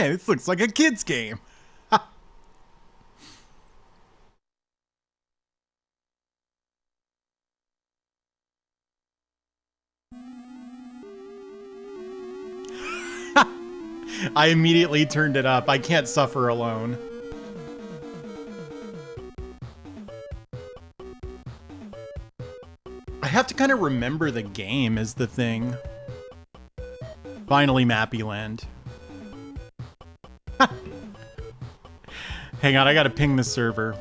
This looks like a kid's game. I immediately turned it up. I can't suffer alone. I have to kind of remember the game is the thing. Finally, Mappy Land. Hang on, I gotta ping the server.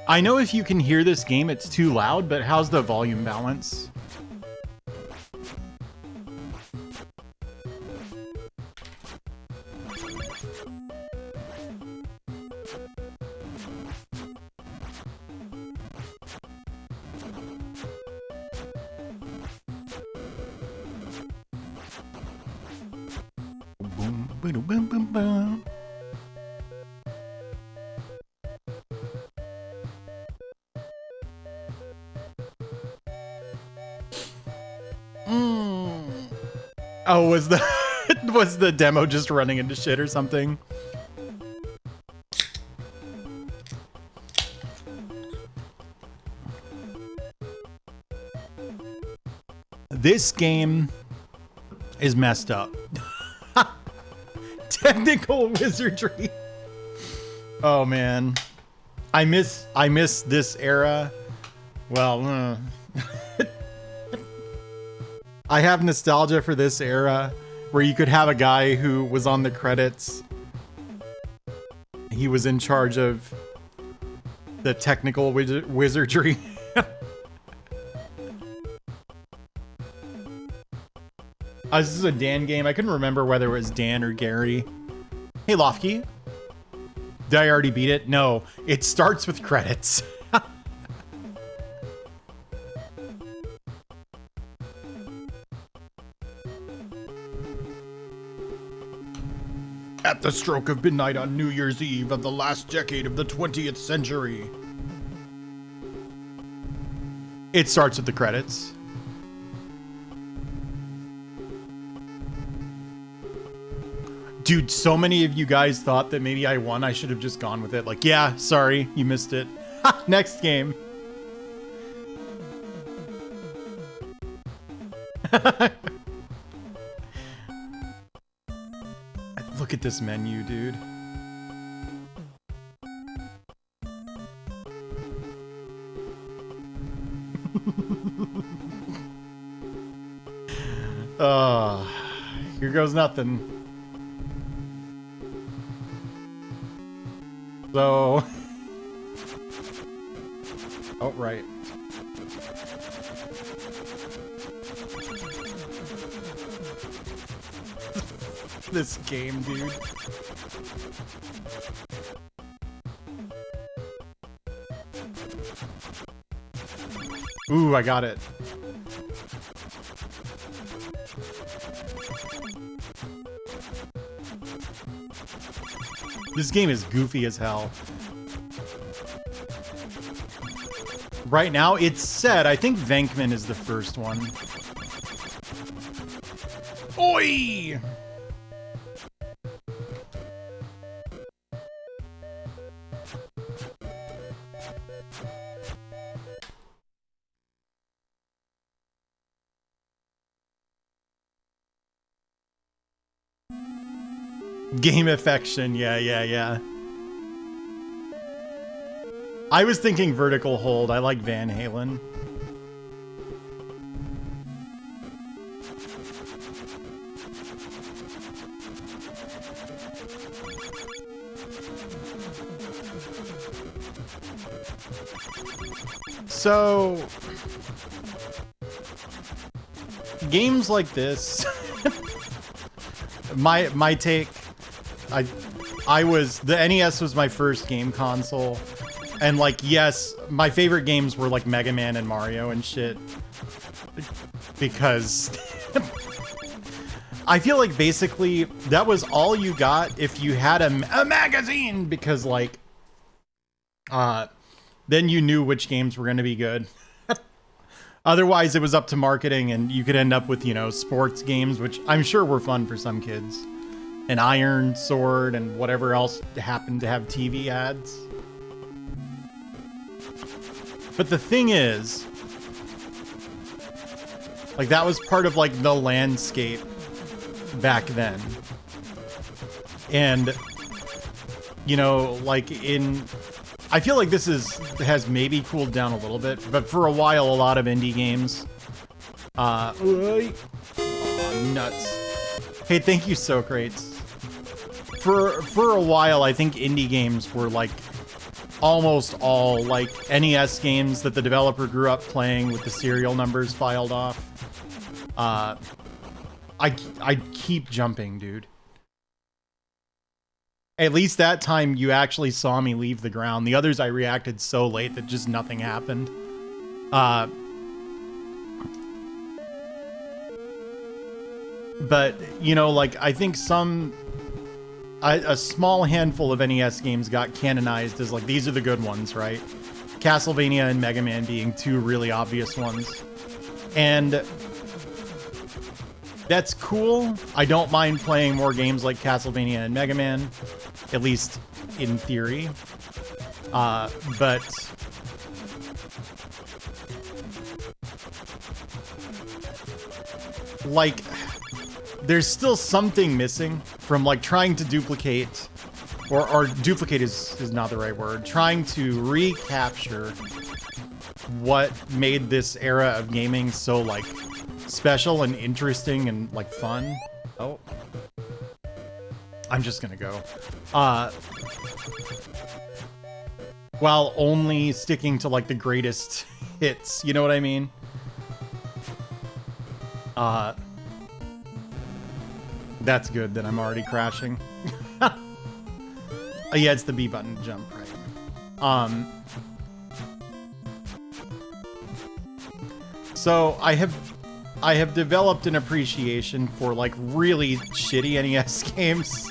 I know if you can hear this game, it's too loud, but how's the volume balance? Boom, boom, boom, boom, boom. Oh, was the demo just running into shit or something? This game is messed up. Technical wizardry. Oh man. I miss this era. Well, I have nostalgia for this era where you could have a guy who was on the credits. He was in charge of the technical wizardry. This is a Dan game. I couldn't remember whether it was Dan or Gary. Hey, Lofky. Did I already beat it? No, it starts with credits. At the stroke of midnight on New Year's Eve of the last decade of the 20th century. It starts with the credits. Dude, so many of you guys thought that maybe I won. I should have just gone with it. Like, yeah, sorry, you missed it. Next game. Look at this menu, dude. Here goes nothing. So... oh, right. This game, dude. Ooh, I got it. This game is goofy as hell. Right now, it's set. I think Venkman is the first one. Oi! Game affection, yeah. I was thinking vertical hold. I like Van Halen. So, games like this, my take, the NES was my first game console. And like, yes, my favorite games were like Mega Man and Mario and shit. Because I feel like basically that was all you got if you had a magazine, because like, then you knew which games were going to be good. Otherwise, it was up to marketing, and you could end up with, you know, sports games, which I'm sure were fun for some kids. An Iron Sword and whatever else happened to have TV ads. But the thing is, like, that was part of like the landscape back then. And, you know, like I feel like this has maybe cooled down a little bit, but for a while, a lot of indie games, oh, nuts. Hey, thank you, Socrates. For a while, I think indie games were like almost all like NES games that the developer grew up playing with the serial numbers filed off. I keep jumping, dude. At least that time you actually saw me leave the ground. The others I reacted so late that just nothing happened. But, you know, like, I think a small handful of NES games got canonized as, like, these are the good ones, right? Castlevania and Mega Man being two really obvious ones. And that's cool. I don't mind playing more games like Castlevania and Mega Man, at least in theory. But like, there's still something missing from like trying to duplicate, or duplicate is not the right word, trying to recapture what made this era of gaming so like special and interesting and like fun. Oh, I'm just gonna go. While only sticking to like the greatest hits, you know what I mean? That's good that I'm already crashing. Yeah, it's the B button to jump, right? So I have developed an appreciation for like really shitty NES games.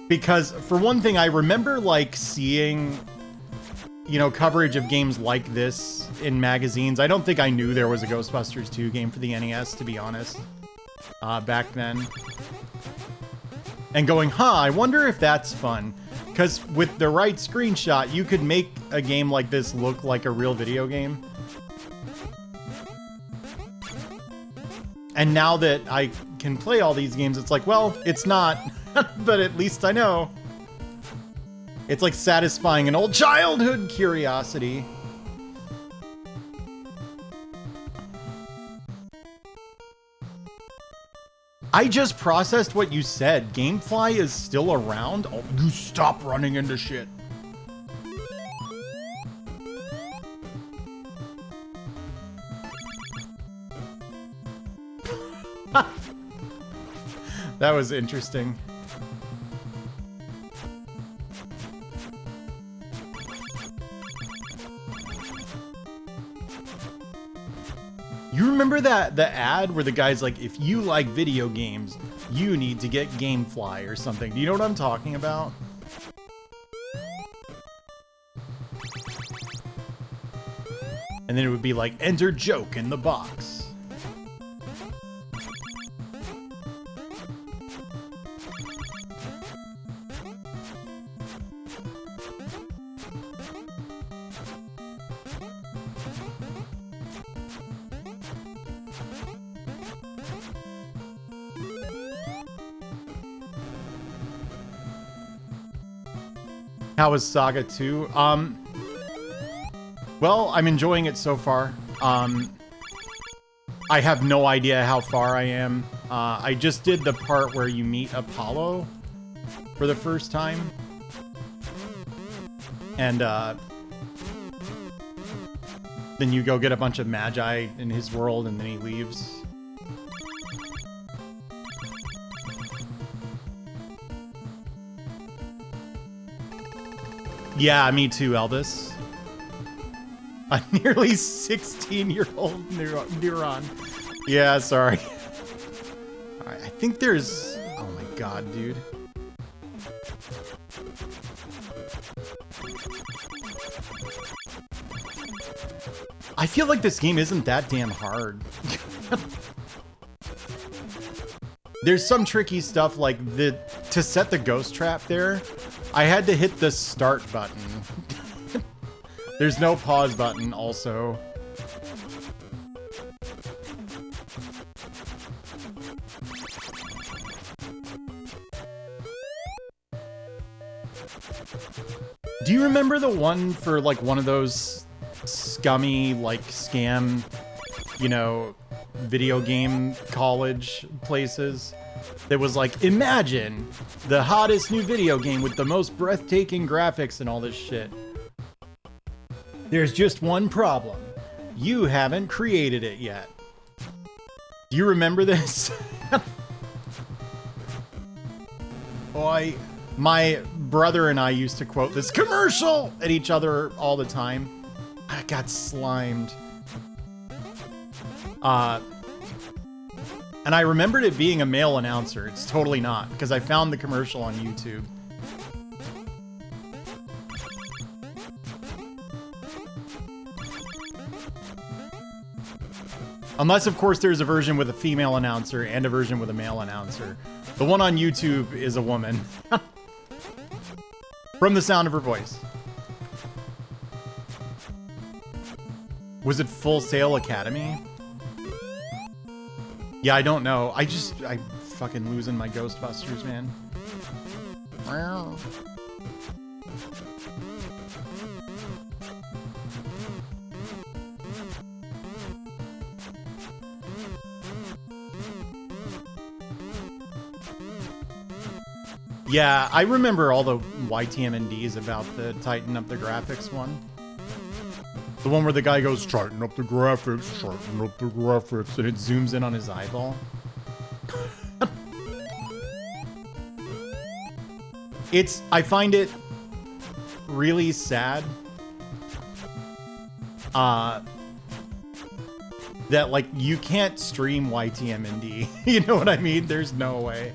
Because for one thing, I remember like seeing, you know, coverage of games like this in magazines. I don't think I knew there was a Ghostbusters 2 game for the NES, to be honest, back then. And going, I wonder if that's fun. Because with the right screenshot, you could make a game like this look like a real video game. And now that I can play all these games, it's like, well, it's not, but at least I know. It's like satisfying an old childhood curiosity. I just processed what you said. Gamefly is still around? Oh, you stop running into shit. That was interesting. You remember that the ad where the guy's like, if you like video games, you need to get Gamefly or something. Do you know what I'm talking about? And then it would be like, enter joke in the box. How was Saga 2? Well, I'm enjoying it so far. I have no idea how far I am. I just did the part where you meet Apollo for the first time. And then you go get a bunch of magi in his world, and then he leaves. Yeah, me too, Elvis. A nearly 16-year-old neuron. Yeah, sorry. All right, I think there's... Oh my god, dude. I feel like this game isn't that damn hard. There's some tricky stuff like to set the ghost trap there, I had to hit the start button. There's no pause button also. Do you remember the one for like one of those scummy like scam, you know, video game college places that was like, imagine the hottest new video game with the most breathtaking graphics and all this shit. There's just one problem. You haven't created it yet. Do you remember this? My brother and I used to quote this commercial at each other all the time. I got slimed. And I remembered it being a male announcer. It's totally not, because I found the commercial on YouTube. Unless, of course, there's a version with a female announcer and a version with a male announcer. The one on YouTube is a woman. From the sound of her voice. Was it Full Sail Academy? Yeah, I don't know. I'm fucking losing my Ghostbusters, man. Yeah, I remember all the YTMNDs about the tighten up the graphics one. The one where the guy goes, tighten up the graphics, and it zooms in on his eyeball. I find it really sad that, like, you can't stream YTMND. You know what I mean? There's no way.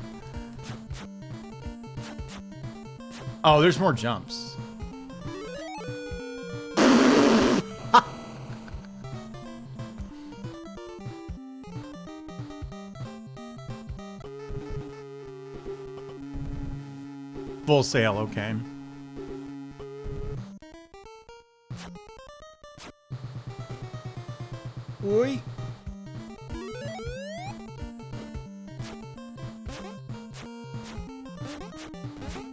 Oh, there's more jumps. Full Sail, okay. Oi.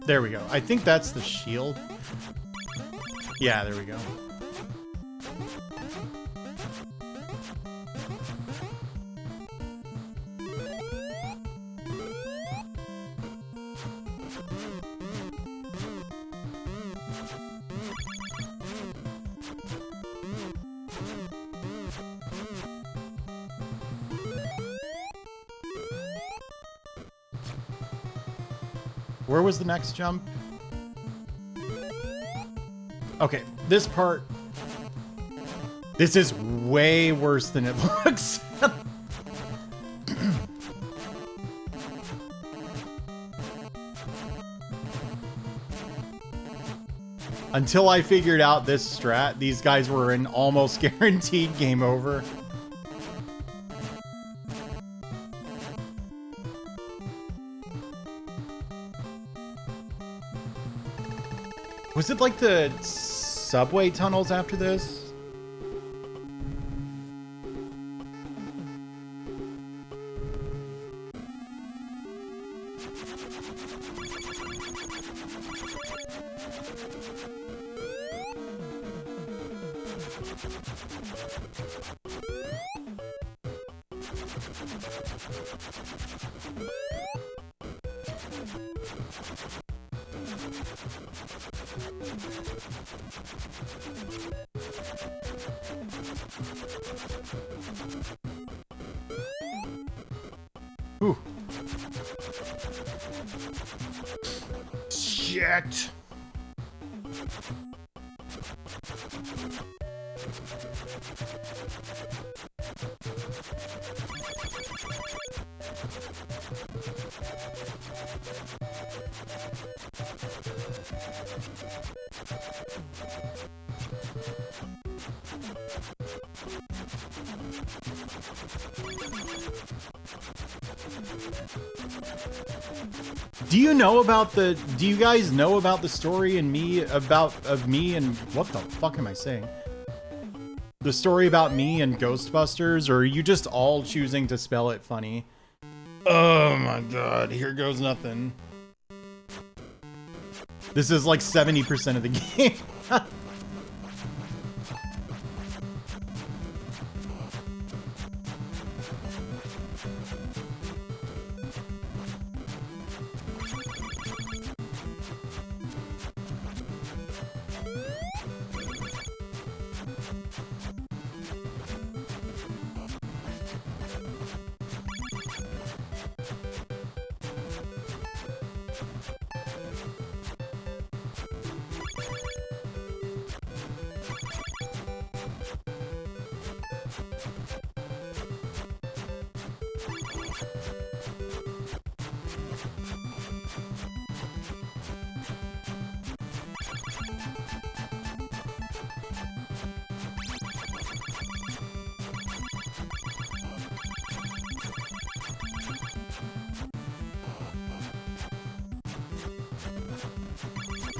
There we go. I think that's the shield. Yeah, there we go. Where was the next jump? Okay, this part. This is way worse than it looks. Until I figured out this strat, these guys were an almost guaranteed game over. Was it like the subway tunnels after this? Ooh. Shit. Do you guys know about the story and of me and what the fuck am I saying? The story about me and Ghostbusters, or are you just all choosing to spell it funny? Oh my god, here goes nothing. This is like 70% of the game.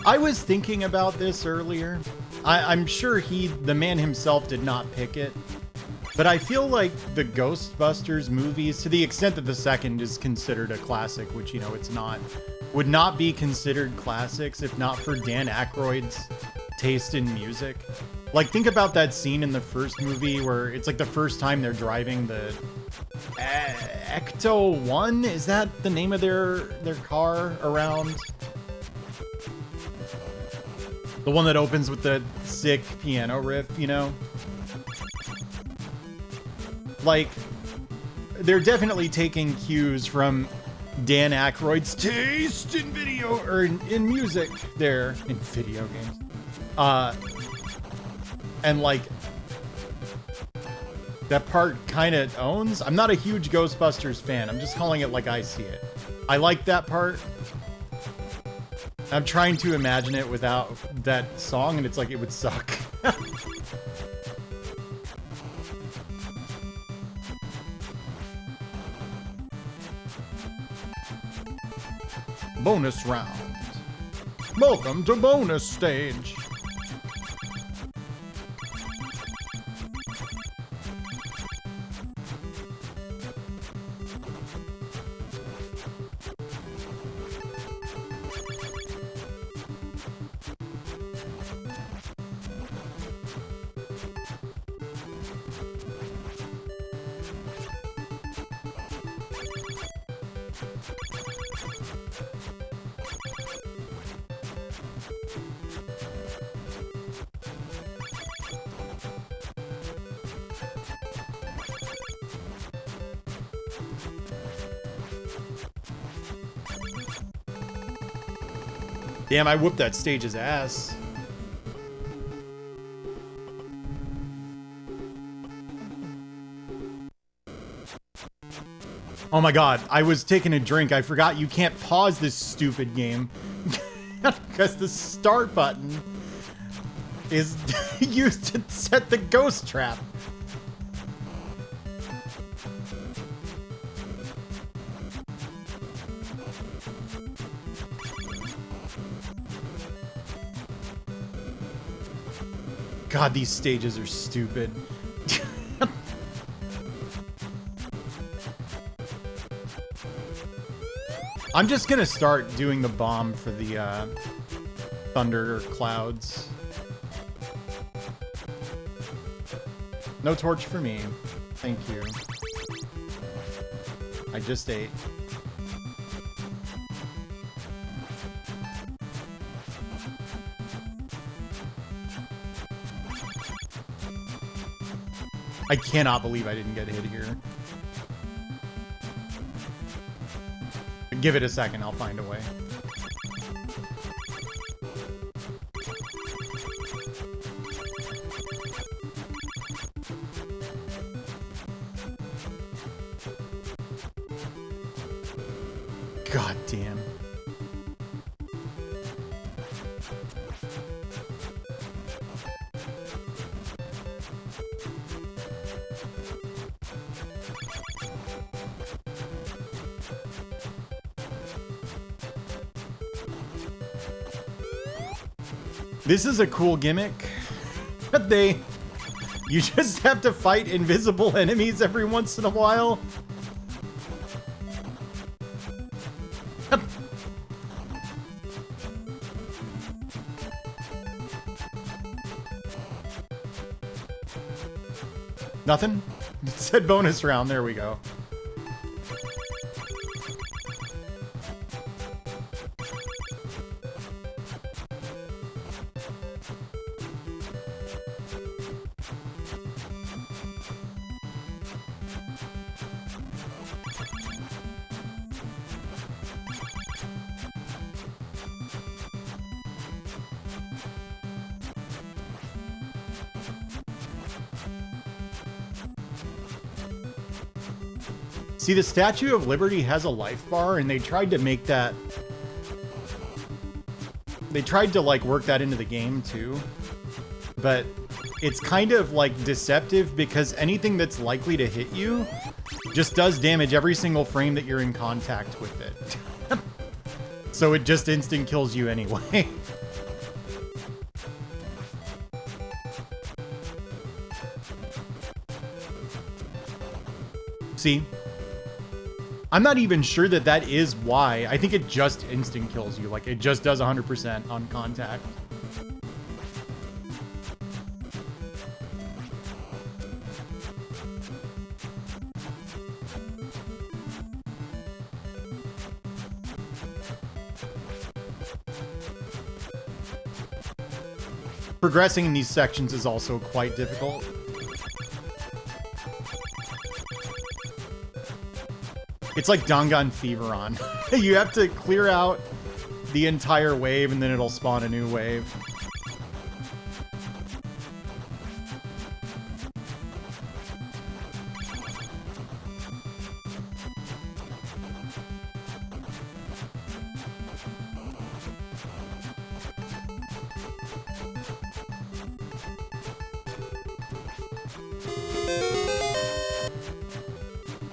I was thinking about this earlier. I'm sure the man himself did not pick it, but I feel like the Ghostbusters movies, to the extent that the second is considered a classic, which, you know, it's not, would not be considered classics if not for Dan Aykroyd's taste in music. Like, think about that scene in the first movie where it's like the first time they're driving the Ecto 1? Is that the name of their car around? The one that opens with the sick piano riff, you know? Like, they're definitely taking cues from Dan Aykroyd's taste in video, or in music there, in video games. And like, that part kind of owns. I'm not a huge Ghostbusters fan. I'm just calling it like I see it. I like that part. I'm trying to imagine it without that song, and it's like it would suck. Bonus round. Welcome to bonus stage. Damn, I whooped that stage's ass. Oh my god, I was taking a drink. I forgot you can't pause this stupid game. Because the start button is used to set the ghost trap. God, these stages are stupid. I'm just gonna start doing the bomb for the thunder clouds. No torch for me. Thank you. I just ate. I cannot believe I didn't get hit here. Give it a second, I'll find a way. God damn. This is a cool gimmick. You just have to fight invisible enemies every once in a while. Nothing? It said bonus round. There we go. See, the Statue of Liberty has a life bar, and they tried to make that... They tried to, like, work that into the game, too. But it's kind of, like, deceptive, because anything that's likely to hit you just does damage every single frame that you're in contact with it. So it just instant kills you anyway. See? I'm not even sure that that is why. I think it just instant kills you. Like, it just does 100% on contact. Progressing in these sections is also quite difficult. It's like Danganronpa. You have to clear out the entire wave and then it'll spawn a new wave.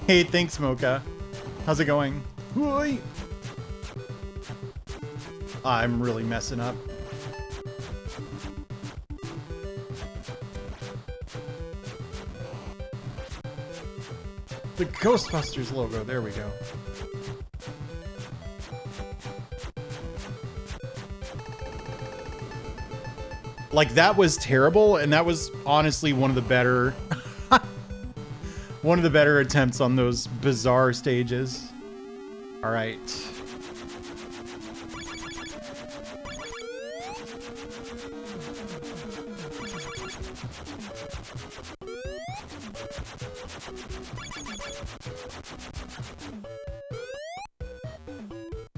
Hey, thanks, Mocha. How's it going? Oi. I'm really messing up. The Ghostbusters logo, there we go. Like, that was terrible, and that was honestly one of the better one of the better attempts on those bizarre stages. All right.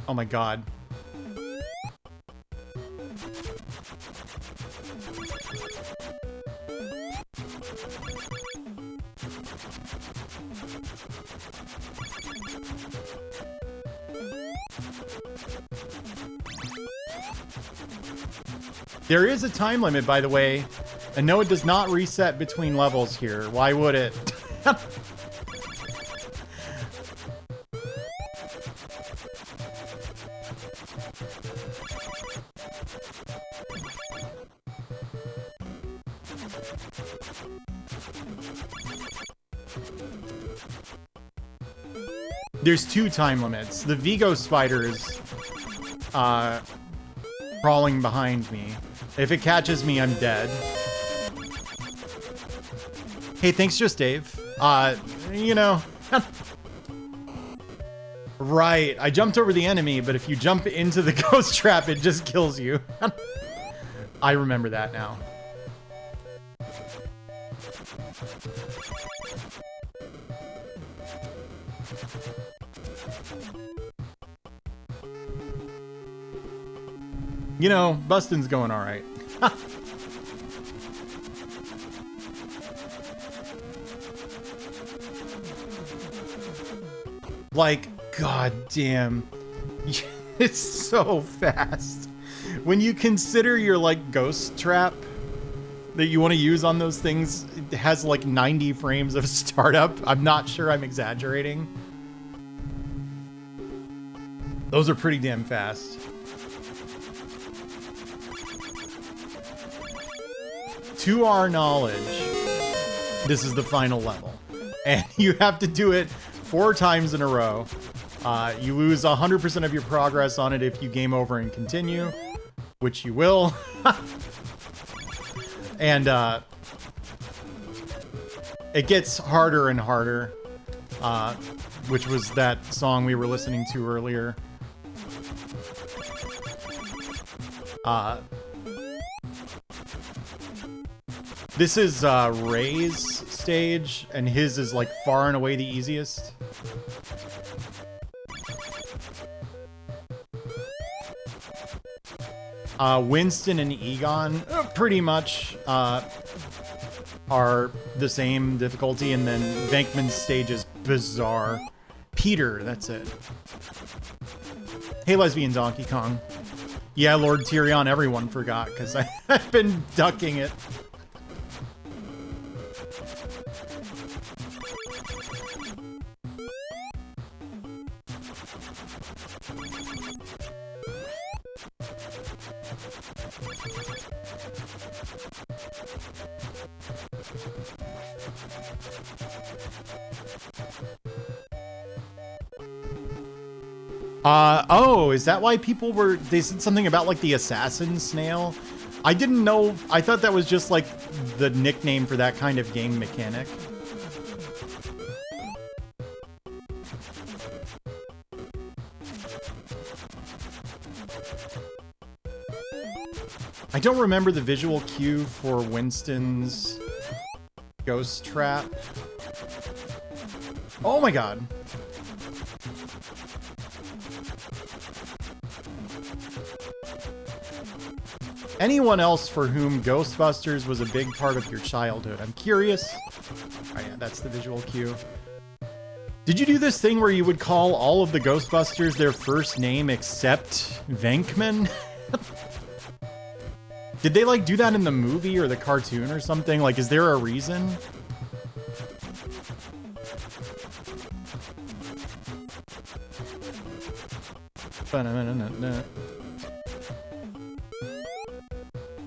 Oh my God. There is a time limit, by the way, and no, it does not reset between levels here. Why would it? There's 2 time limits. The Vigo spider is crawling behind me. If it catches me, I'm dead. Hey, thanks, Just Dave. You know. Right, I jumped over the enemy, but if you jump into the ghost trap, it just kills you. I remember that now. You know, Bustin's going all right. Like, god damn. It's so fast. When you consider your like ghost trap that you want to use on those things, it has like 90 frames of startup. I'm not sure I'm exaggerating. Those are pretty damn fast. To our knowledge, this is the final level. And you have to do it 4 times in a row. You lose 100% of your progress on it if you game over and continue, which you will. And it gets harder and harder, which was that song we were listening to earlier. This is Ray's stage, and his is like far and away the easiest. Winston and Egon pretty much are the same difficulty, and then Venkman's stage is bizarre. Peter, that's it. Hey, Lesbian Donkey Kong. Yeah, Lord Tyrion, everyone forgot, because I've been ducking it. Oh, is that why people were... They said something about, like, the assassin snail? I didn't know... I thought that was just, like, the nickname for that kind of game mechanic. I don't remember the visual cue for Winston's ghost trap. Oh my god. Anyone else for whom Ghostbusters was a big part of your childhood? I'm curious. Oh yeah, that's the visual cue. Did you do this thing where you would call all of the Ghostbusters their first name except Venkman? Did they like do that in the movie or the cartoon or something? Like, is there a reason?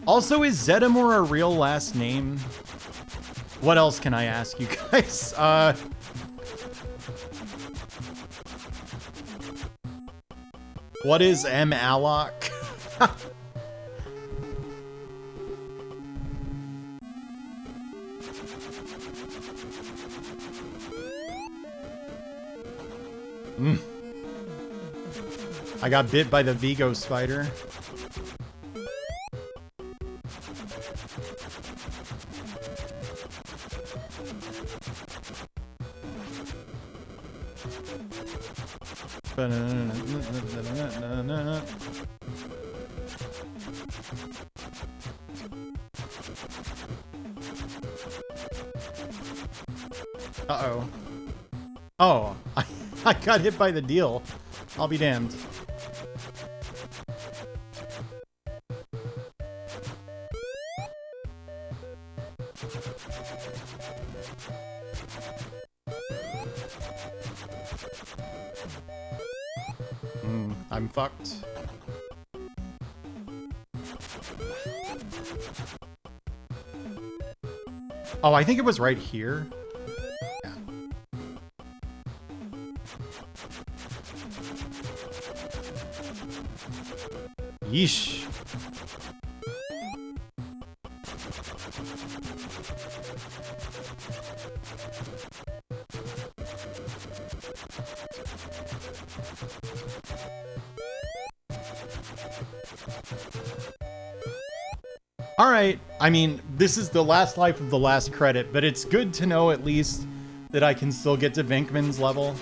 Also, is Zeddemore a real last name? What else can I ask you guys? What is M. Alloc? I got bit by the Vigo spider. Uh-oh. Oh, I got hit by the deal. I'll be damned. I'm fucked. Oh, I think it was right here. Yeah. Yeesh. All right. I mean, this is the last life of the last credit, but it's good to know at least that I can still get to Venkman's level.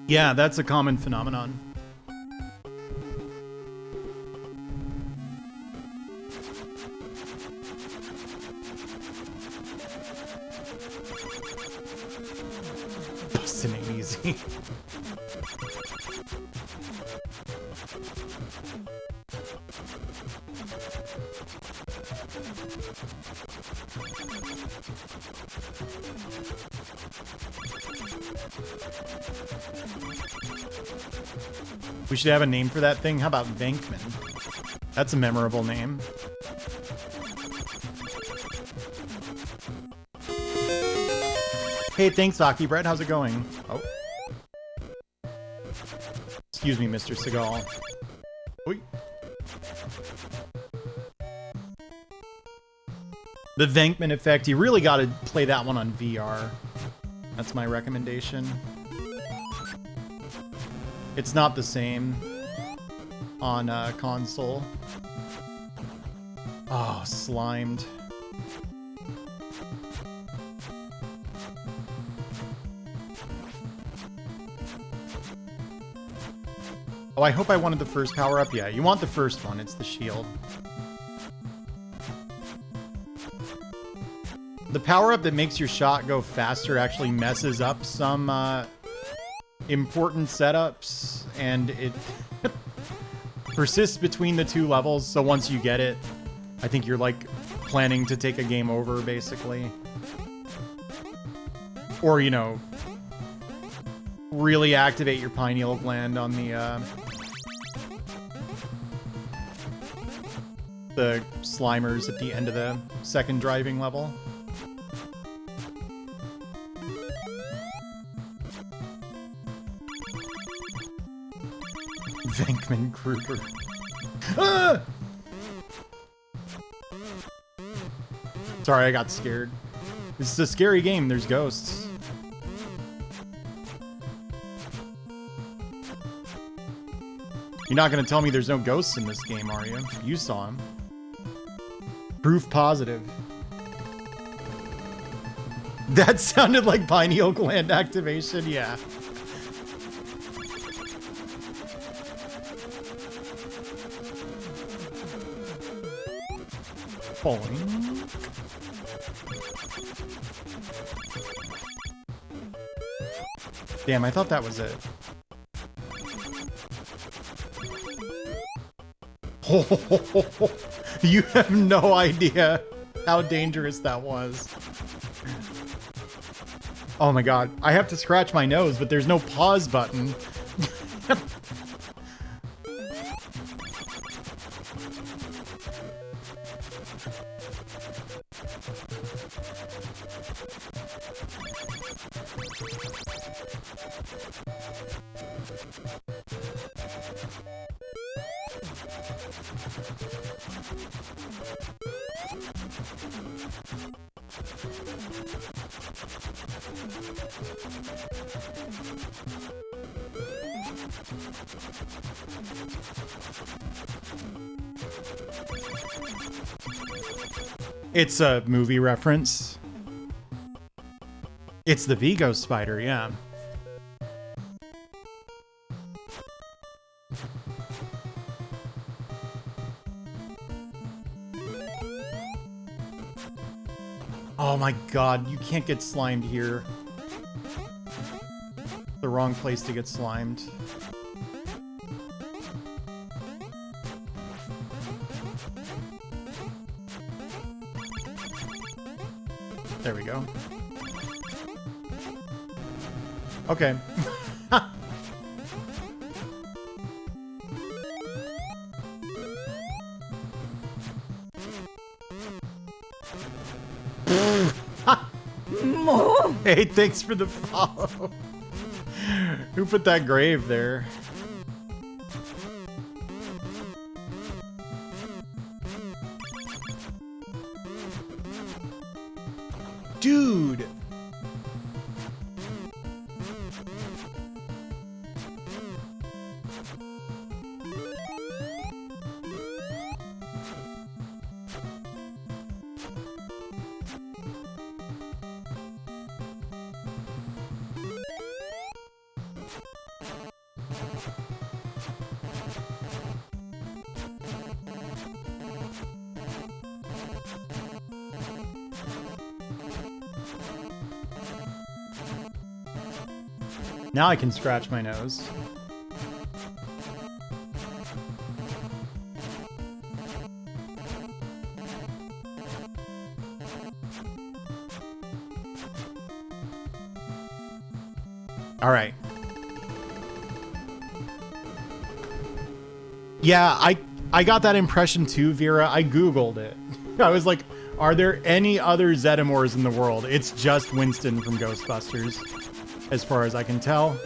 Yeah, that's a common phenomenon. Bustin' ain't easy. We should have a name for that thing. How about Venkman? That's a memorable name. Hey, thanks, Aki Bread. How's it going? Oh. Excuse me, Mr. Seagal. Oy. The Venkman effect. You really got to play that one on VR. That's my recommendation. It's not the same on console. Oh, slimed. Oh, I hope I wanted the first power-up. Yeah, you want the first one. It's the shield. The power-up that makes your shot go faster actually messes up some important setups, and it persists between the two levels, so once you get it, I think you're like planning to take a game over, basically. Or, you know, really activate your pineal gland on the Slimers at the end of the second driving level. Venkman Kruger. Ah! Sorry, I got scared. This is a scary game. There's ghosts. You're not going to tell me there's no ghosts in this game, are you? You saw them. Proof positive. That sounded like pineal gland activation, yeah. Boing. Damn, I thought that was it. You have no idea how dangerous that was. Oh my god, I have to scratch my nose, but there's no pause button. It's a movie reference. It's the Vigo spider, yeah. Oh my god, you can't get slimed here. The wrong place to get slimed. There we go. Okay. Hey, thanks for the follow. Who put that grave there? Dude! Now I can scratch my nose. All right. Yeah, I got that impression too, Vera. I Googled it. I was like, are there any other Zetamors in the world? It's just Winston from Ghostbusters, as far as I can tell.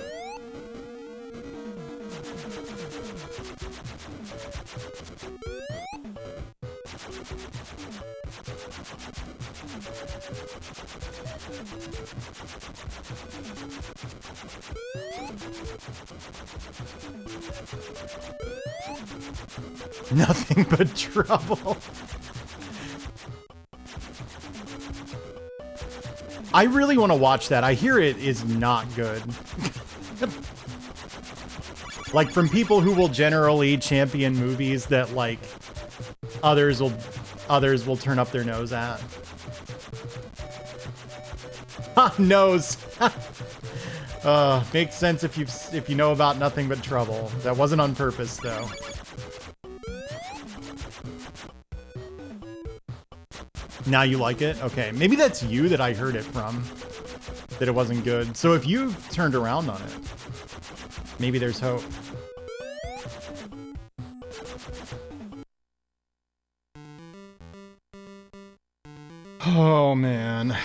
Nothing but trouble. I really want to watch that. I hear it is not good. Like, from people who will generally champion movies that, like, others will turn up their nose at. Ha, nose. Makes sense if you know about Nothing But Trouble. That wasn't on purpose, though. Now you like it? Okay, maybe that's you that I heard it from, that it wasn't good. So if you've turned around on it, maybe there's hope. Oh, man.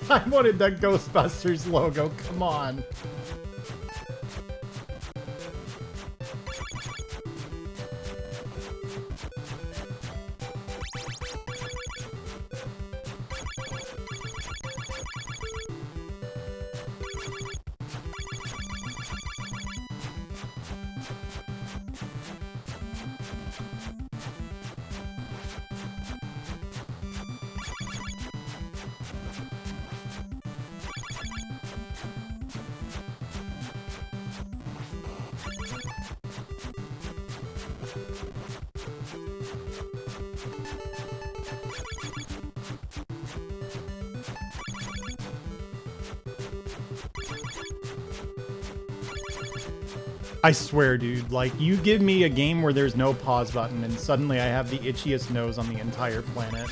I wanted that Ghostbusters logo, come on. I swear, dude, like, you give me a game where there's no pause button and suddenly I have the itchiest nose on the entire planet.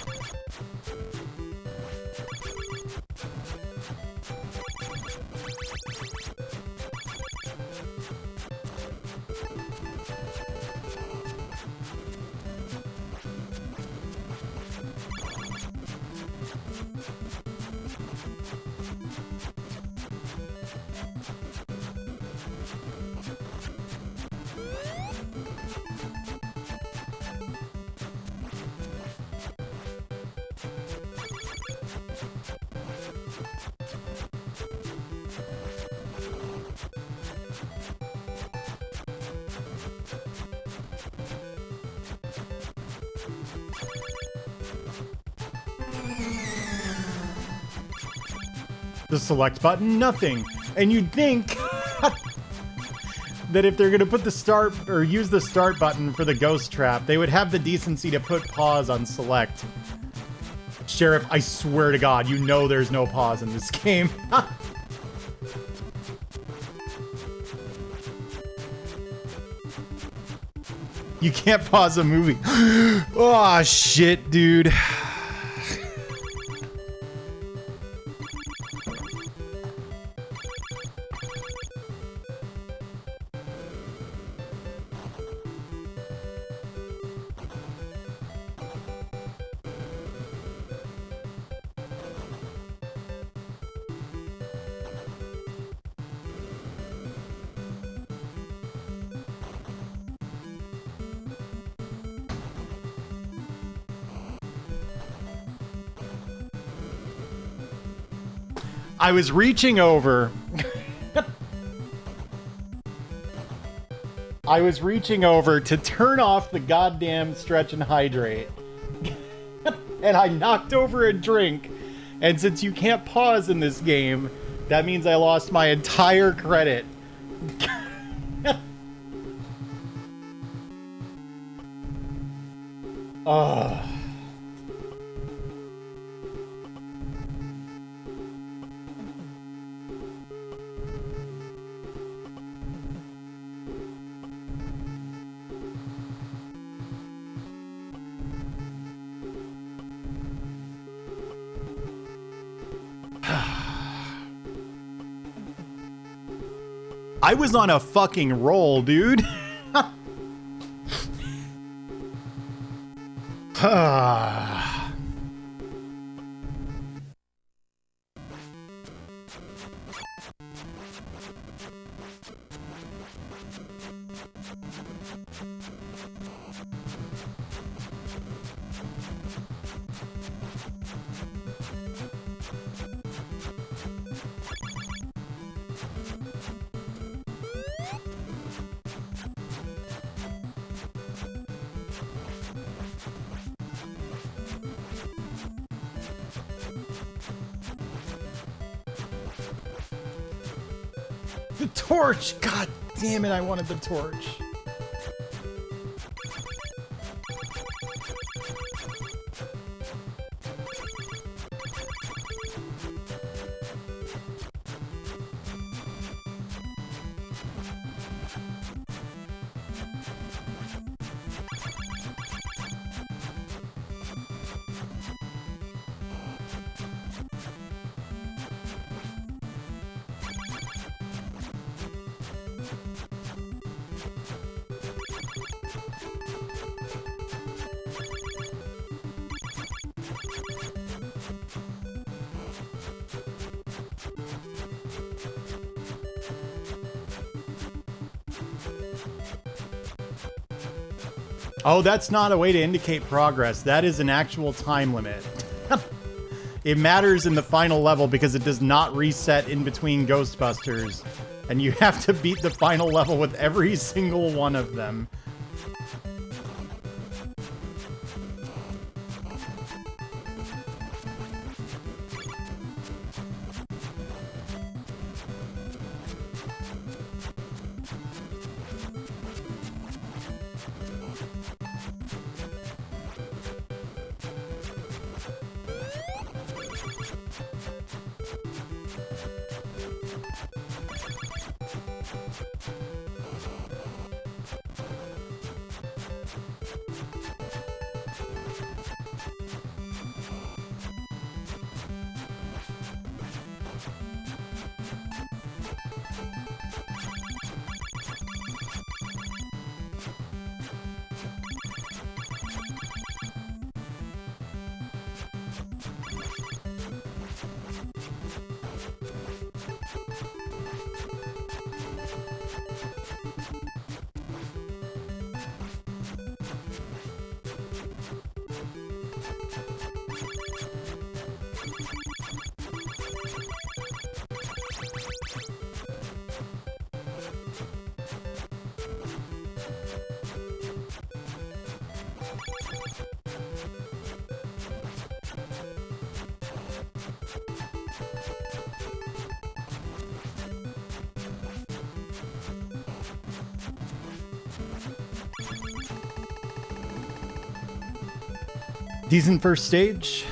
The select button, nothing. And you'd think that if they're gonna put the start or use the start button for the ghost trap, they would have the decency to put pause on select. Sheriff, I swear to God, you know there's no pause in this game. You can't pause a movie. Oh, shit, dude. I was reaching over. I was reaching over to turn off the goddamn stretch and hydrate. And I knocked over a drink. And since you can't pause in this game, that means I lost my entire credit. Oh. I was on a fucking roll, dude. The torch! God damn it, I wanted the torch. Oh, that's not a way to indicate progress. That is an actual time limit. It matters in the final level because it does not reset in between Ghostbusters. And you have to beat the final level with every single one of them. Decent first stage.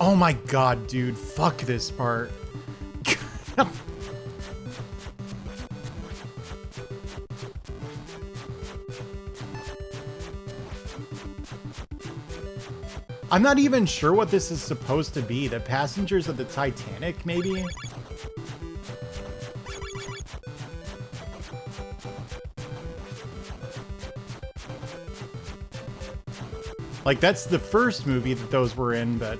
Oh my god, dude. Fuck this part. I'm not even sure what this is supposed to be. The passengers of the Titanic, maybe? Like, that's the first movie that those were in, but...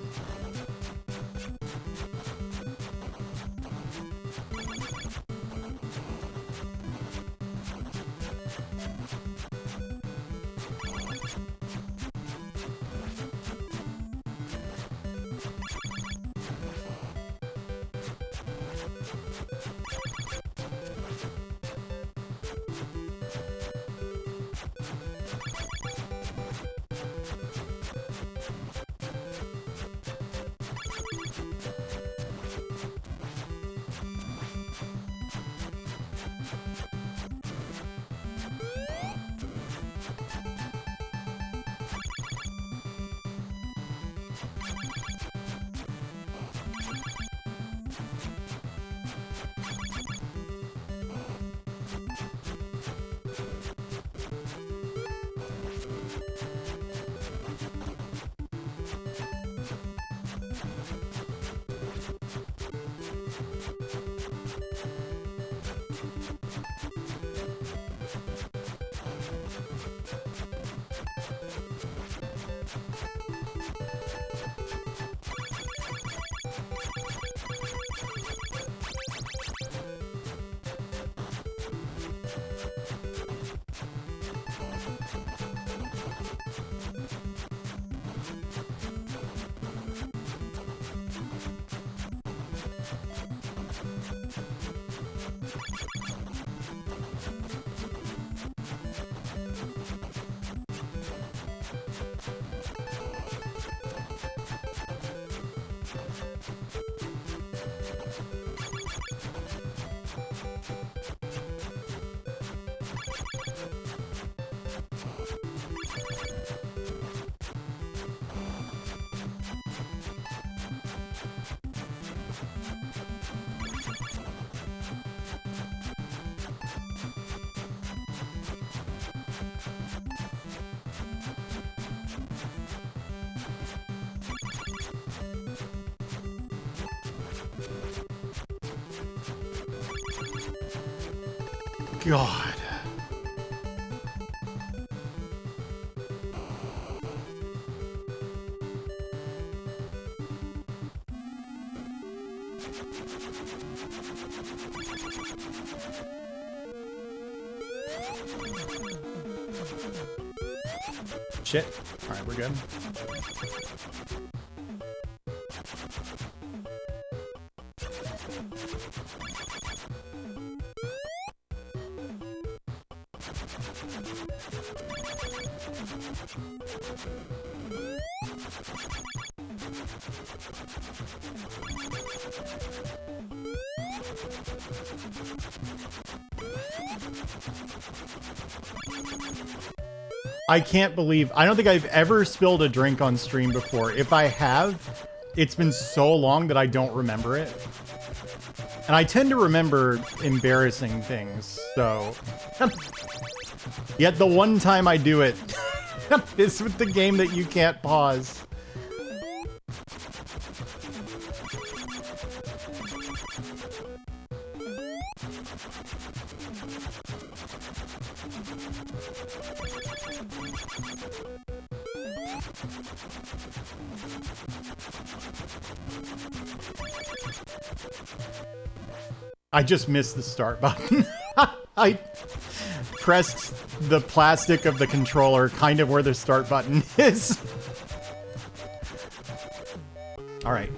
God. Shit. All right, we're good. I can't believe, I don't think I've ever spilled a drink on stream before. If I have, it's been so long that I don't remember it. And I tend to remember embarrassing things, so... Yet the one time I do it is with the game that you can't pause. I just missed the start button. I pressed the plastic of the controller kind of where the start button is. All right.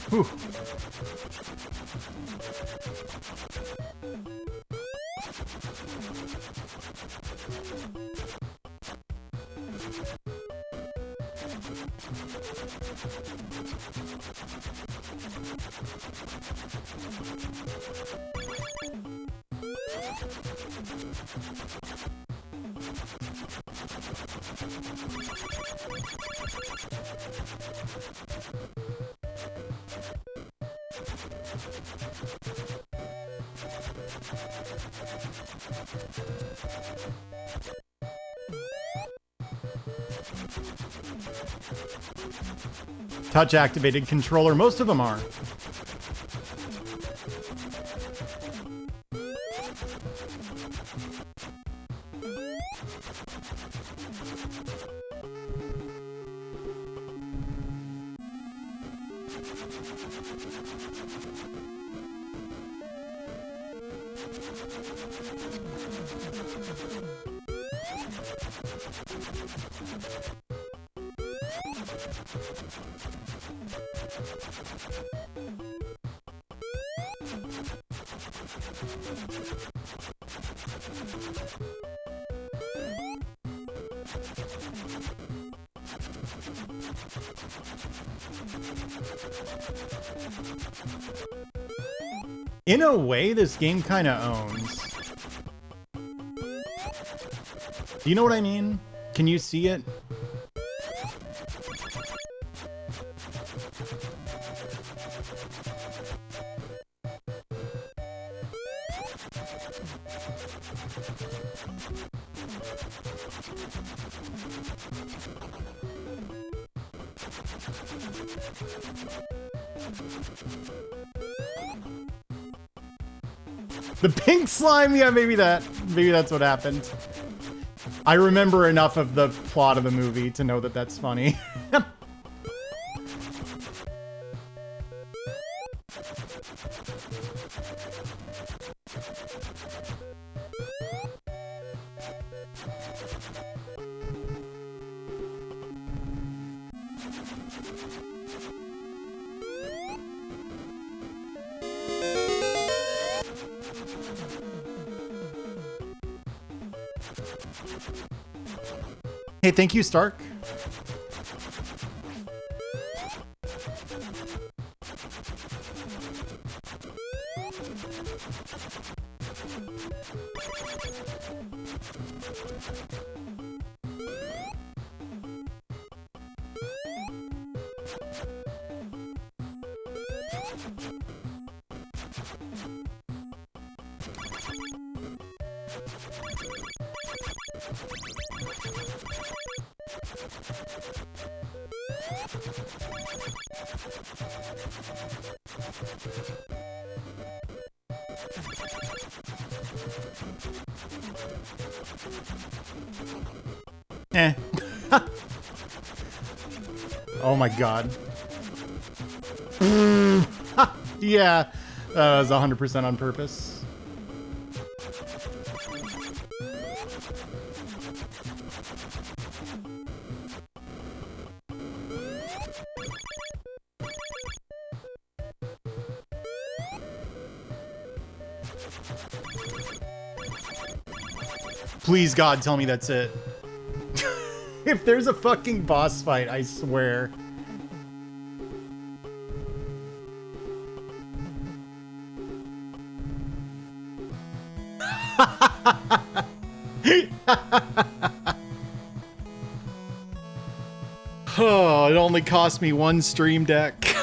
Whew. Touch activated controller, most of them are. In a way, this game kind of owns. Do you know what I mean? Can you see it? The pink slime, yeah, maybe that's what happened. I remember enough of the plot of the movie to know that that's funny. Hey, thank you, Stark. Eh. Oh my god. Yeah, that was 100% on purpose. Please, God, tell me that's it. If there's a fucking boss fight, I swear. Oh, it only cost me one stream deck.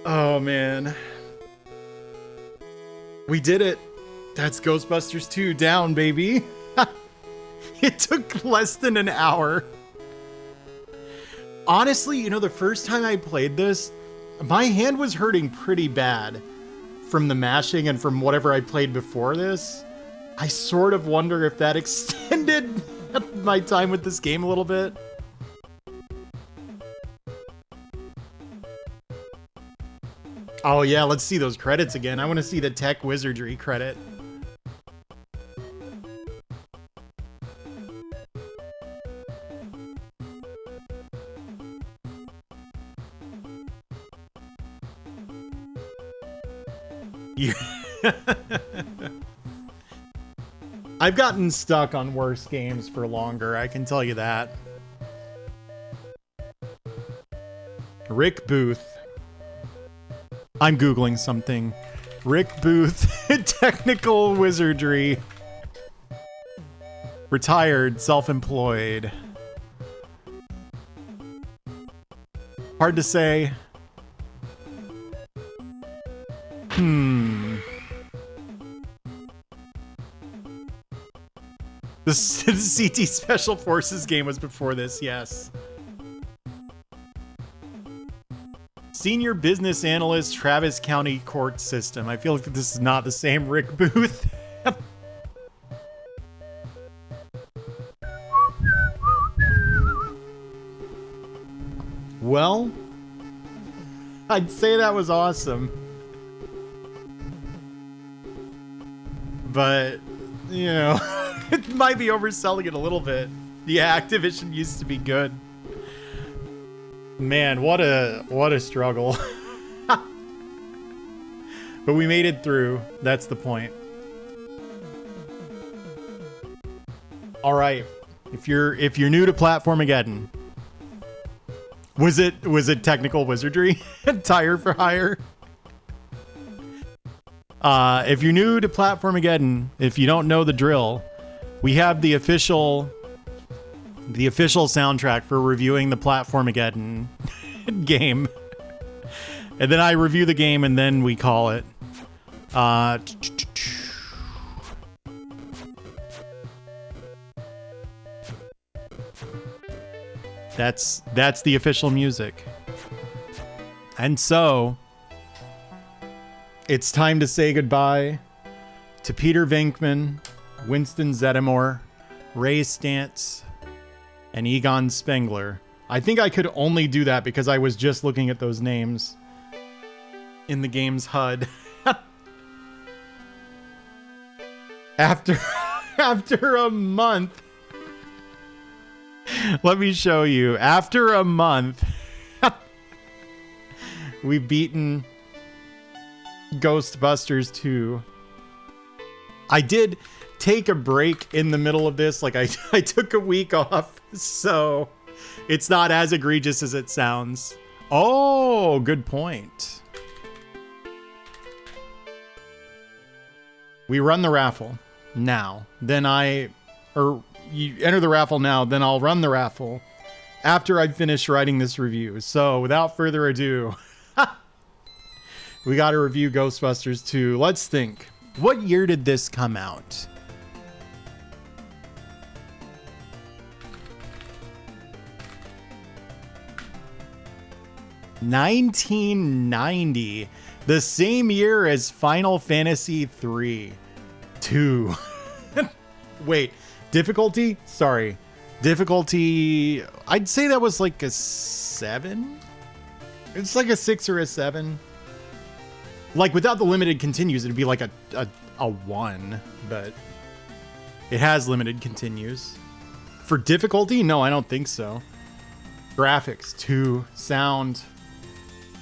Oh, man. We did it. That's Ghostbusters 2 down, baby. It took less than an hour. Honestly, you know, the first time I played this, my hand was hurting pretty bad from the mashing and from whatever I played before this. I sort of wonder if that extended my time with this game a little bit. Oh yeah, let's see those credits again. I want to see the Tech Wizardry credit. Yeah. I've gotten stuck on worse games for longer, I can tell you that. Rick Booth. I'm Googling something. Rick Booth, technical wizardry. Retired, self-employed. Hard to say. The CT Special Forces game was before this, yes. Senior Business Analyst, Travis County Court System. I feel like this is not the same Rick Booth. Well, I'd say that was awesome. But, you know, it might be overselling it a little bit. Yeah, Activision used to be good. Man, what a struggle. But we made it through. That's the point. All right. If you're new to Platformageddon, was it technical wizardry? Tire for hire? If you're new to Platformageddon, if you don't know the drill, we have the official soundtrack for reviewing the Platformageddon game. And then I review the game and then we call it. That's the official music. And so it's time to say goodbye to Peter Venkman, Winston Zeddemore, Ray Stantz, and Egon Spengler. I think I could only do that because I was just looking at those names in the game's HUD. After a month. Let me show you. After a month, we've beaten Ghostbusters 2. I did take a break in the middle of this. Like I took a week off, so it's not as egregious as it sounds. Oh, good point. We run the raffle now. You enter the raffle now, then I'll run the raffle after I've finished writing this review. So without further ado, we got to review Ghostbusters 2. Let's think. What year did this come out? $1990, the same year as Final Fantasy 2. Wait, difficulty? Sorry. Difficulty, I'd say that was like a 7? It's like a 6 or a 7. Like without the limited continues, it'd be like a 1, but it has limited continues. For difficulty? No, I don't think so. Graphics, 2. Sound,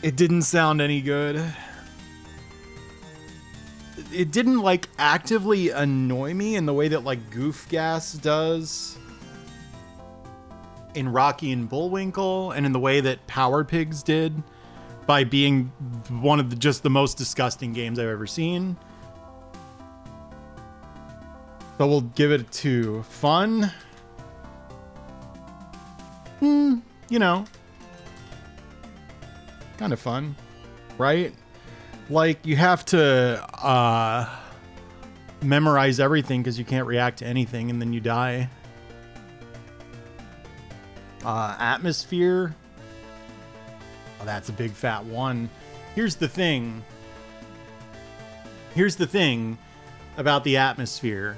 it didn't sound any good. It didn't like actively annoy me in the way that like Goof Gas does in Rocky and Bullwinkle, and in the way that Power Pigs did by being one of just the most disgusting games I've ever seen. So we'll give it a 2. Fun? You know, kind of fun, right? Like you have to memorize everything because you can't react to anything and then you die. Atmosphere. Oh, that's a big fat 1. Here's the thing about the atmosphere.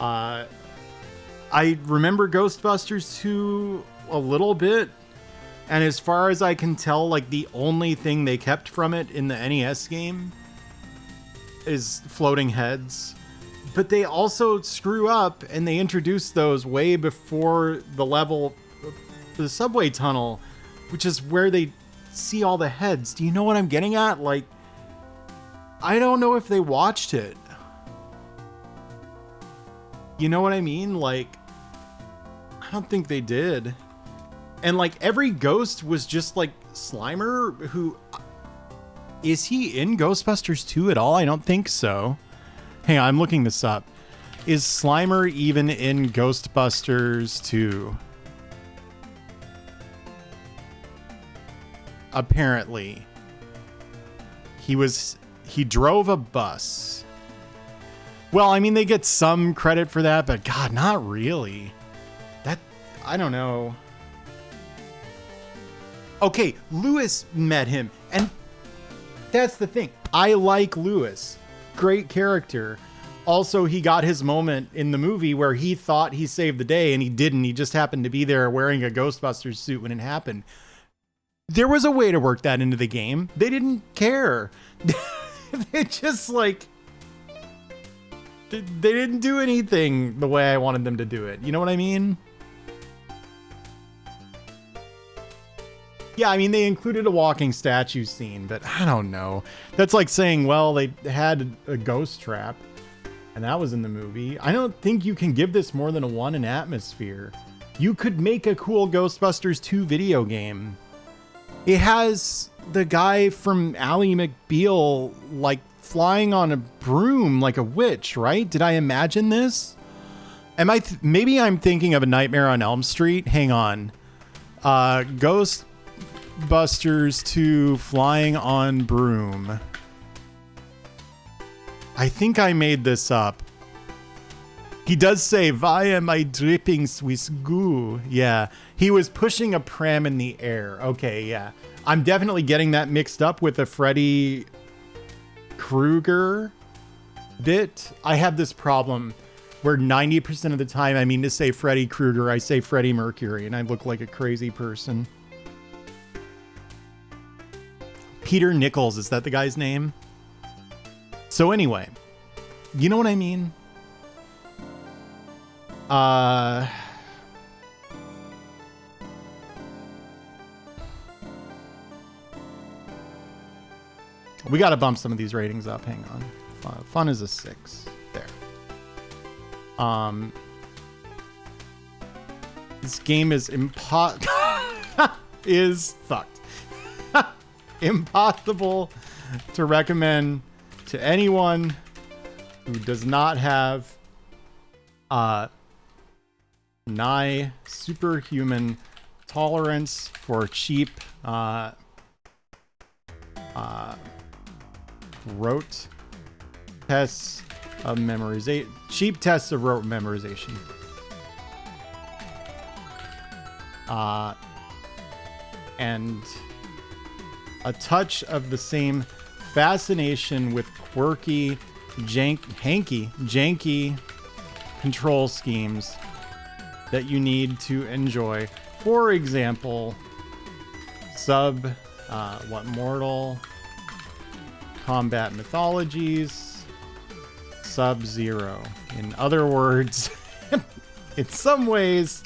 I remember Ghostbusters 2 a little bit, and as far as I can tell, like the only thing they kept from it in the NES game is floating heads. But they also screw up and they introduced those way before the level, the subway tunnel, which is where they see all the heads. Do you know what I'm getting at? Like, I don't know if they watched it. You know what I mean? Like, I don't think they did. And like every ghost was just like Slimer, who is he in Ghostbusters 2 at all? I don't think so. Hang on, I'm looking this up. Is Slimer even in Ghostbusters 2? Apparently. He drove a bus. Well, I mean, they get some credit for that, but God, not really. I don't know. Okay, Lewis met him, and that's the thing. I like Lewis. Great character. Also, he got his moment in the movie where he thought he saved the day, and he didn't. He just happened to be there wearing a Ghostbusters suit when it happened. There was a way to work that into the game. They didn't care. They just, like... They didn't do anything the way I wanted them to do it. You know what I mean? Yeah, I mean, they included a walking statue scene, but I don't know. That's like saying, well, they had a ghost trap, and that was in the movie. I don't think you can give this more than a 1 in atmosphere. You could make a cool Ghostbusters 2 video game. It has the guy from Ally McBeal, like, flying on a broom like a witch, right? Did I imagine this? Am I... maybe I'm thinking of A Nightmare on Elm Street? Hang on. Ghostbusters 2 flying on broom. I think I made this up. He does say, "Why am I dripping Swiss goo?" Yeah, he was pushing a pram in the air. Okay, yeah. I'm definitely getting that mixed up with the Freddy Krueger bit. I have this problem where 90% of the time I mean to say Freddy Krueger, I say Freddie Mercury, and I look like a crazy person. Peter Nichols, is that the guy's name? So anyway, you know what I mean? We got to bump some of these ratings up. Hang on. Fun is a 6. There. This game is is fucked. Impossible to recommend to anyone who does not have nigh superhuman tolerance for cheap rote tests of memorization. Cheap tests of rote memorization. And a touch of the same fascination with quirky, janky control schemes that you need to enjoy. For example, Mortal Kombat Mythologies, Sub-Zero. In other words, in some ways,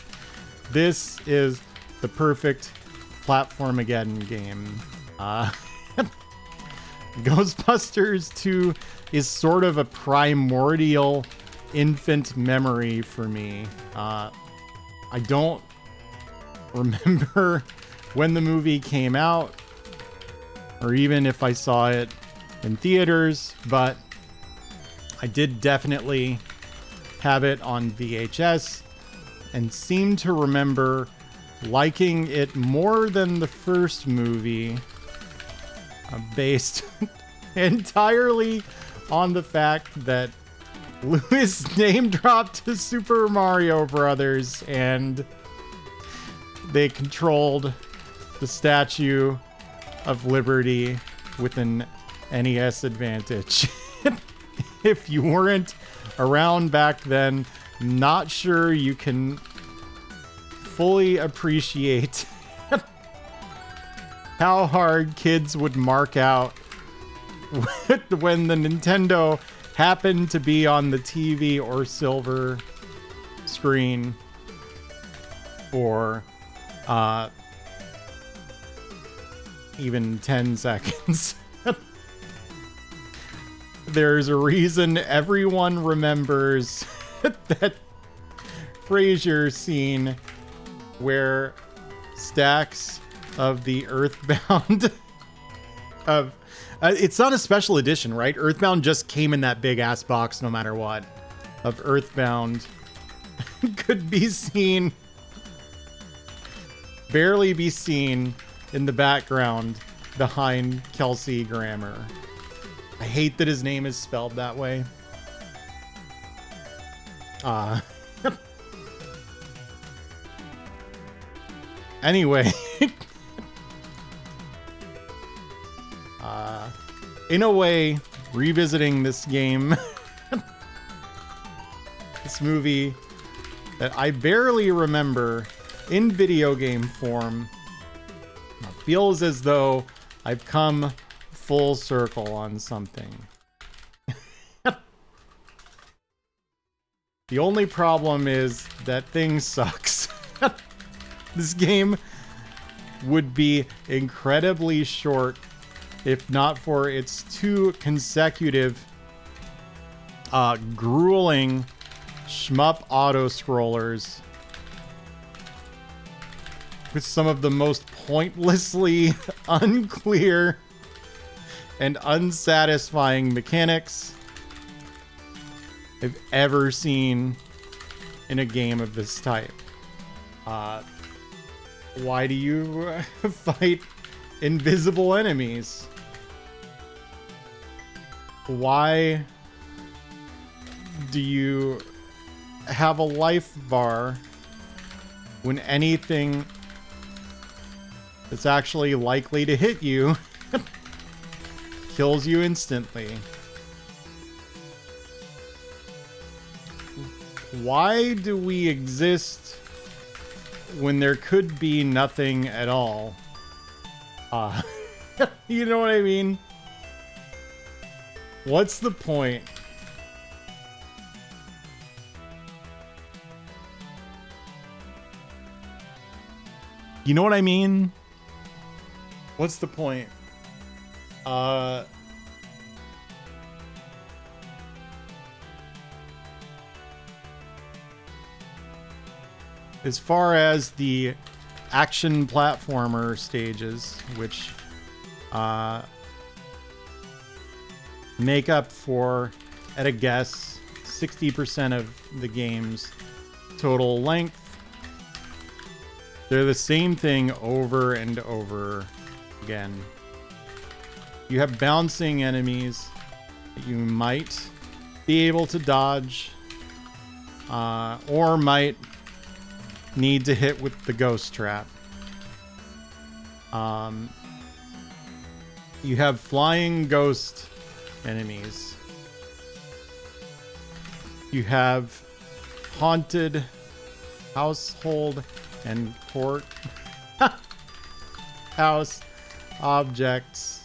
this is the perfect Platformageddon game. Ghostbusters 2 is sort of a primordial infant memory for me. I don't remember when the movie came out, or even if I saw it in theaters, but I did definitely have it on VHS and seem to remember liking it more than the first movie, based entirely on the fact that Lewis name dropped to Super Mario Brothers and they controlled the Statue of Liberty with an NES advantage. If you weren't around back then, not sure you can fully appreciate how hard kids would mark out when the Nintendo happened to be on the TV or silver screen for even 10 seconds. There's a reason everyone remembers that Frasier scene where stacks of the Earthbound of it's not a special edition, right? Earthbound just came in that big ass box no matter what. Of Earthbound could be seen, barely be seen in the background behind Kelsey Grammer. I hate that his name is spelled that way. Anyway, in a way, revisiting this game, this movie that I barely remember in video game form, feels as though I've come full circle on something. The only problem is that thing sucks. This game would be incredibly short if not for its 2 consecutive grueling shmup auto-scrollers with some of the most pointlessly unclear and unsatisfying mechanics I've ever seen in a game of this type. Why do you fight invisible enemies? Why do you have a life bar when anything that's actually likely to hit you kills you instantly? Why do we exist when there could be nothing at all? You know what I mean? What's the point? You know what I mean? What's the point? As far as the action platformer stages, which make up for, at a guess, 60% of the game's total length, they're the same thing over and over again. You have bouncing enemies that you might be able to dodge, or might need to hit with the ghost trap. You have flying ghost enemies. You have haunted household and court house objects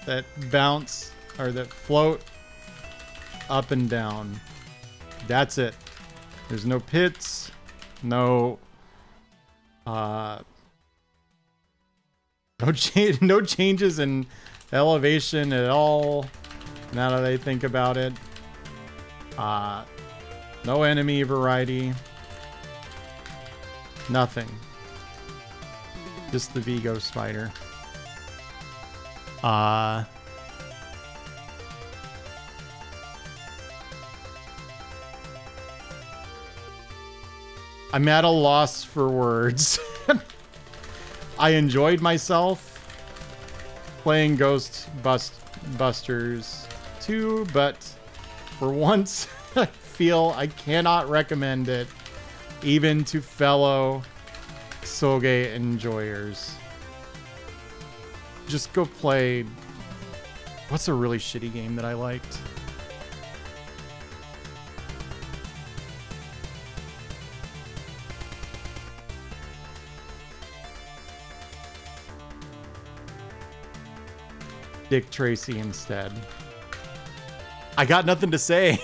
that bounce or that float up and down. That's it. There's no pits, no no changes in elevation at all, now that I think about it. No enemy variety. Nothing. Just the Vigo spider. I'm at a loss for words. I enjoyed myself playing Ghostbusters 2, but for once, I feel I cannot recommend it even to fellow Soge enjoyers. Just go play... What's a really shitty game that I liked? Dick Tracy instead. I got nothing to say.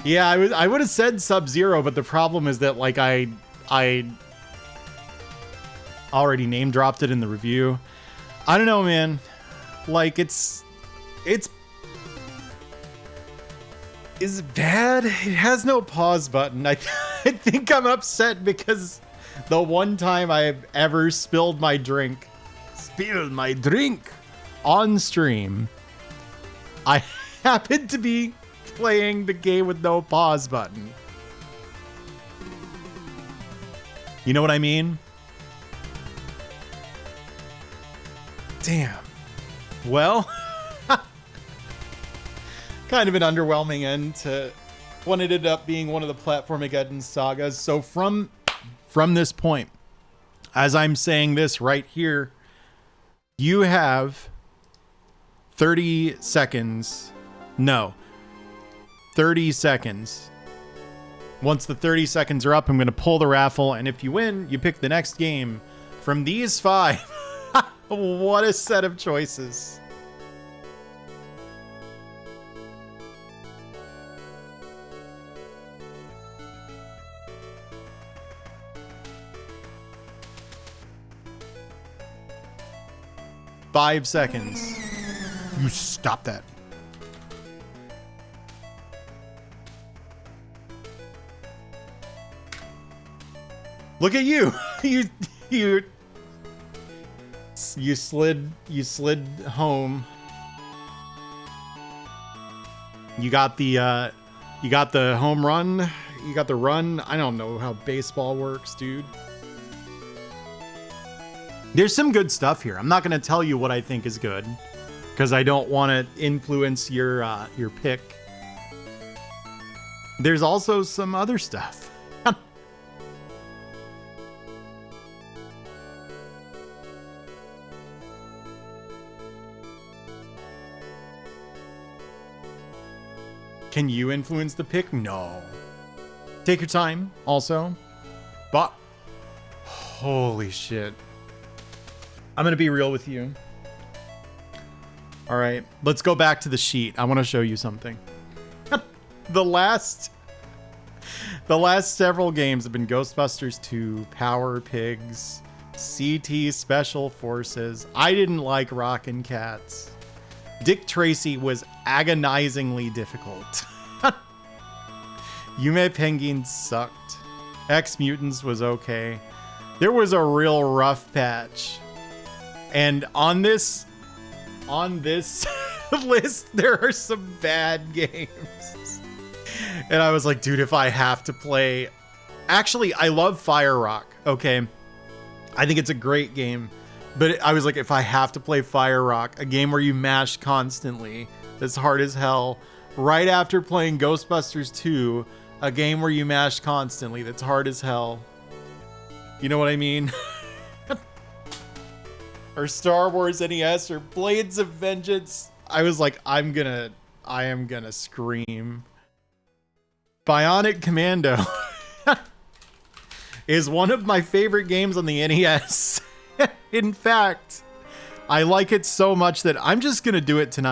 Yeah, I would have said Sub-Zero, but the problem is that like I already name dropped it in the review. I don't know, man. Like it's is bad. It has no pause button. I think I'm upset because the one time I've ever spilled my drink on stream, I happened to be playing the game with no pause button. You know what I mean? Damn. Well, kind of an underwhelming end to what ended up being one of the Platformageddon sagas. So from this point, as I'm saying this right here, you have 30 seconds. No, 30 seconds. Once the 30 seconds are up, I'm going to pull the raffle. And if you win, you pick the next game from these 5. What a set of choices. Five seconds. You stop that. Look at you. You slid home. You got the home run. You got the run. I don't know how baseball works, dude. There's some good stuff here. I'm not going to tell you what I think is good because I don't want to influence your pick. There's also some other stuff. Can you influence the pick? No. Take your time also. But holy shit. I'm going to be real with you. All right, let's go back to the sheet. I want to show you something. The last several games have been Ghostbusters 2, Power Pigs, CT Special Forces. I didn't like Rockin' Cats. Dick Tracy was agonizingly difficult. Yume Penguin sucked. X Mutants was okay. There was a real rough patch. And on this list, there are some bad games. And I was like, dude, if I have to play... Actually, I love Fire Rock, okay? I think it's a great game. But I was like, if I have to play Fire Rock, a game where you mash constantly, that's hard as hell, right after playing Ghostbusters 2, a game where you mash constantly, that's hard as hell. You know what I mean? Or Star Wars NES or Blades of Vengeance. I was like, I am gonna scream. Bionic Commando is one of my favorite games on the NES. In fact, I like it so much that I'm just gonna do it tonight.